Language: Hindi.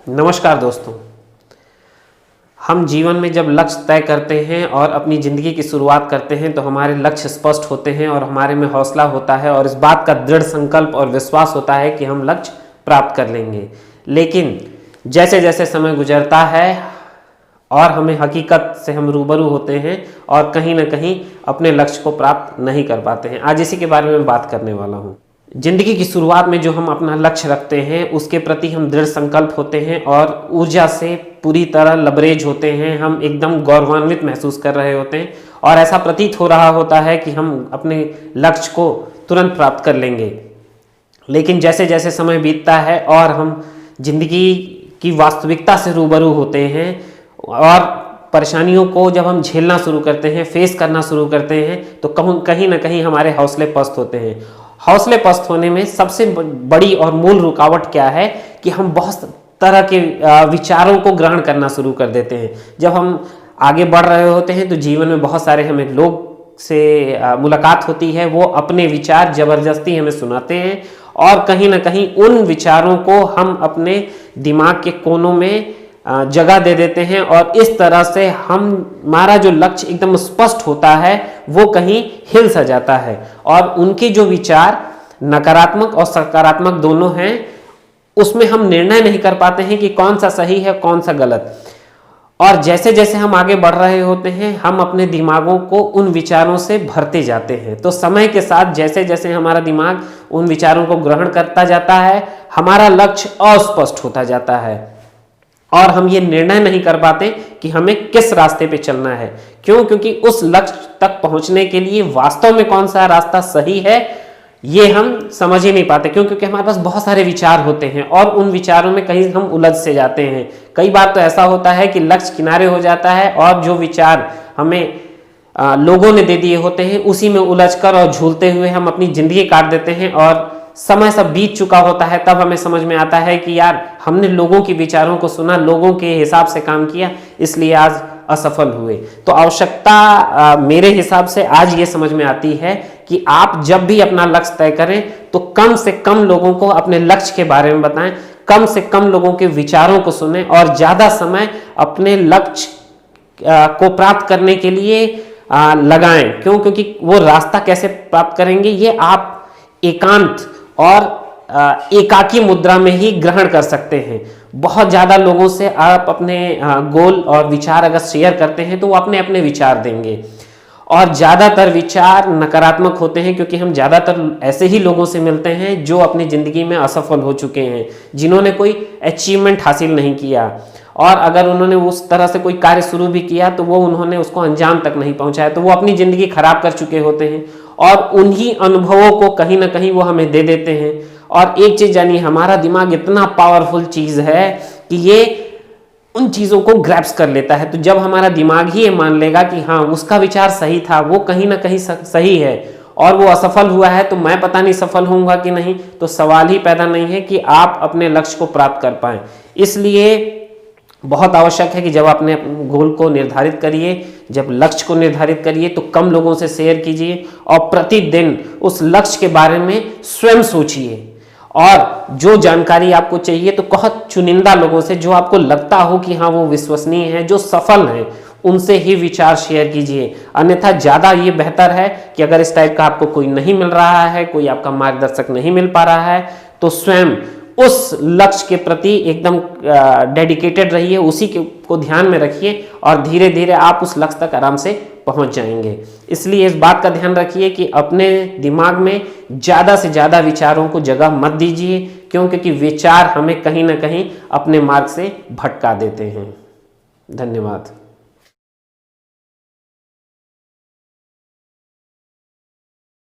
नमस्कार दोस्तों। हम जीवन में जब लक्ष्य तय करते हैं और अपनी ज़िंदगी की शुरुआत करते हैं तो हमारे लक्ष्य स्पष्ट होते हैं और हमारे में हौसला होता है और इस बात का दृढ़ संकल्प और विश्वास होता है कि हम लक्ष्य प्राप्त कर लेंगे। लेकिन जैसे जैसे समय गुजरता है और हमें हकीकत से हम रूबरू होते हैं और कहीं ना कहीं अपने लक्ष्य को प्राप्त नहीं कर पाते हैं। आज इसी के बारे में बात करने वाला हूँ। जिंदगी की शुरुआत में जो हम अपना लक्ष्य रखते हैं उसके प्रति हम दृढ़ संकल्प होते हैं और ऊर्जा से पूरी तरह लबरेज होते हैं। हम एकदम गौरवान्वित महसूस कर रहे होते हैं और ऐसा प्रतीत हो रहा होता है कि हम अपने लक्ष्य को तुरंत प्राप्त कर लेंगे। लेकिन जैसे जैसे समय बीतता है और हम जिंदगी की वास्तविकता से रूबरू होते हैं और परेशानियों को जब हम झेलना शुरू करते हैं, फेस करना शुरू करते हैं, तो कहीं ना कहीं हमारे हौसले पस्त होते हैं। हौसले पस्त होने में सबसे बड़ी और मूल रुकावट क्या है कि हम बहुत तरह के विचारों को ग्रहण करना शुरू कर देते हैं। जब हम आगे बढ़ रहे होते हैं तो जीवन में बहुत सारे हमें लोग से मुलाकात होती है, वो अपने विचार ज़बरदस्ती हमें सुनाते हैं और कहीं ना कहीं उन विचारों को हम अपने दिमाग के कोनों में जगह दे देते हैं और इस तरह से हमारा जो लक्ष्य एकदम स्पष्ट होता है वो कहीं हिल सा जाता है और उनके जो विचार नकारात्मक और सकारात्मक दोनों हैं उसमें हम निर्णय नहीं कर पाते हैं कि कौन सा सही है कौन सा गलत। और जैसे जैसे हम आगे बढ़ रहे होते हैं हम अपने दिमागों को उन विचारों से भरते जाते हैं। तो समय के साथ जैसे जैसे हमारा दिमाग उन विचारों को ग्रहण करता जाता है हमारा लक्ष्य अस्पष्ट होता जाता है और हम ये निर्णय नहीं कर पाते कि हमें किस रास्ते पे चलना है। क्यों? क्योंकि उस लक्ष्य तक पहुंचने के लिए वास्तव में कौन सा रास्ता सही है ये हम समझ ही नहीं पाते। क्यों? क्योंकि हमारे पास बहुत सारे विचार होते हैं और उन विचारों में कहीं हम उलझ से जाते हैं। कई बार तो ऐसा होता है कि लक्ष्य किनारे हो जाता है और जो विचार हमें लोगों ने दे दिए होते हैं उसी में उलझकर और झूलते हुए हम अपनी जिंदगी काट देते हैं और समय सब बीत चुका होता है तब हमें समझ में आता है कि यार हमने लोगों के विचारों को सुना, लोगों के हिसाब से काम किया, इसलिए आज असफल हुए। तो आवश्यकता मेरे हिसाब से आज ये समझ में आती है कि आप जब भी अपना लक्ष्य तय करें तो कम से कम लोगों को अपने लक्ष्य के बारे में बताएं, कम से कम लोगों के विचारों को सुनें और ज़्यादा समय अपने लक्ष्य को प्राप्त करने के लिए लगाएं। क्यों? क्योंकि वो रास्ता कैसे प्राप्त करेंगे ये आप एकांत और एकाकी मुद्रा में ही ग्रहण कर सकते हैं। बहुत ज़्यादा लोगों से आप अपने गोल और विचार अगर शेयर करते हैं तो वो अपने अपने विचार देंगे और ज़्यादातर विचार नकारात्मक होते हैं क्योंकि हम ज़्यादातर ऐसे ही लोगों से मिलते हैं जो अपनी ज़िंदगी में असफल हो चुके हैं, जिन्होंने कोई अचीवमेंट हासिल नहीं किया और अगर उन्होंने उस तरह से कोई कार्य शुरू भी किया तो वो उन्होंने उसको अंजाम तक नहीं पहुंचाया, तो वो अपनी ज़िंदगी खराब कर चुके होते हैं और उन्हीं अनुभवों को कहीं ना कहीं वो हमें दे देते हैं। और एक चीज़ जानिए, हमारा दिमाग इतना पावरफुल चीज़ है कि ये उन चीज़ों को ग्रैप्स कर लेता है। तो जब हमारा दिमाग ही ये मान लेगा कि हाँ उसका विचार सही था, वो कहीं ना कहीं सही है और वो असफल हुआ है तो मैं पता नहीं सफल होऊंगा कि नहीं, तो सवाल ही पैदा नहीं है कि आप अपने लक्ष्य को प्राप्त कर पाएं। इसलिए बहुत आवश्यक है कि जब अपने गोल को निर्धारित करिए, जब लक्ष्य को निर्धारित करिए तो कम लोगों से शेयर कीजिए और प्रतिदिन उस लक्ष्य के बारे में स्वयं सोचिए और जो जानकारी आपको चाहिए तो बहुत चुनिंदा लोगों से, जो आपको लगता हो कि हाँ वो विश्वसनीय है, जो सफल हैं, उनसे ही विचार शेयर कीजिए। अन्यथा ज़्यादा ये बेहतर है कि अगर इस टाइप का आपको कोई नहीं मिल रहा है, कोई आपका मार्गदर्शक नहीं मिल पा रहा है, तो स्वयं उस लक्ष्य के प्रति एकदम डेडिकेटेड रहिए, उसी को ध्यान में रखिए और धीरे धीरे आप उस लक्ष्य तक आराम से पहुंच जाएंगे। इसलिए इस बात का ध्यान रखिए कि अपने दिमाग में ज़्यादा से ज़्यादा विचारों को जगह मत दीजिए। क्यों? क्योंकि विचार हमें कहीं ना कहीं अपने मार्ग से भटका देते हैं। धन्यवाद।